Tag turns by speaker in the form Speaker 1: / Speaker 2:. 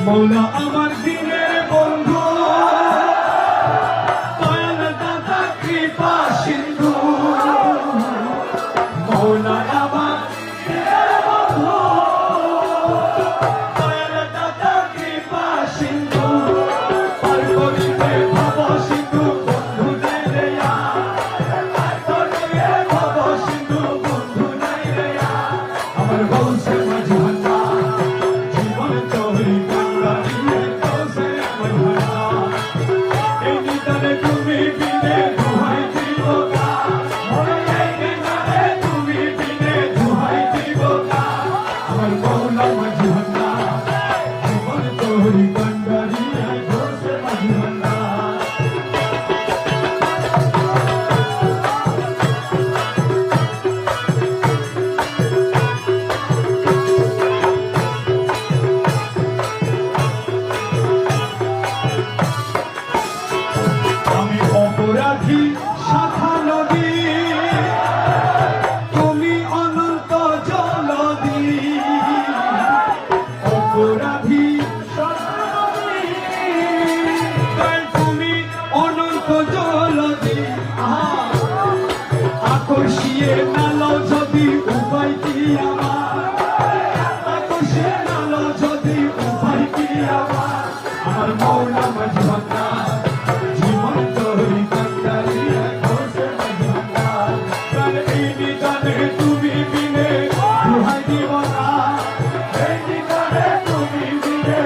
Speaker 1: মৌলা আমার দিনের বন্ধু, দয়াল দাতা কৃপা সিন্ধু। মৌলা আমার দিনের বন্ধু, দয়াল দাতা কৃপা সিন্ধু। পার করিতে ভব সিন্ধু বন্ধু নাই রে আর, পার করিতে ভব সিন্ধু বন্ধু নাই রে আর। আমার গৌসে মাঝি ভান্ডা জীবন তরি কান্দারিয়ে গৌসে আমার ভান্ডা। এই নিদানে তুমি বিনে দুহাই দিব কার, এই নিদানে তুমি বিনে দুহাই দিব কার। আমার মৌলা মাঝি ভান্ডা জীবন তরি কান্দারিয়ে গৌসে মাঝি ভান্ডা। আমি অপরাধী শাখা নদী, তুমি অনন্ত জলদি। অপরাধী শাখা নদী, তুমি অনন্ত জলদি। আকর্ষিয়ে নালো যদি উপায় কি আমার, আকর্ষিয়ে নালো যদি উপায় কি আমার। আমার মৌলা মাঝি ভান্ডা জীবন তরি কান্দারিয়ে গৌসে মাঝি ভান্ডা। প্রাণ এই নিদানে তুমি বিনে দুহাই দিব না, এই নিদানে তুমি বিনে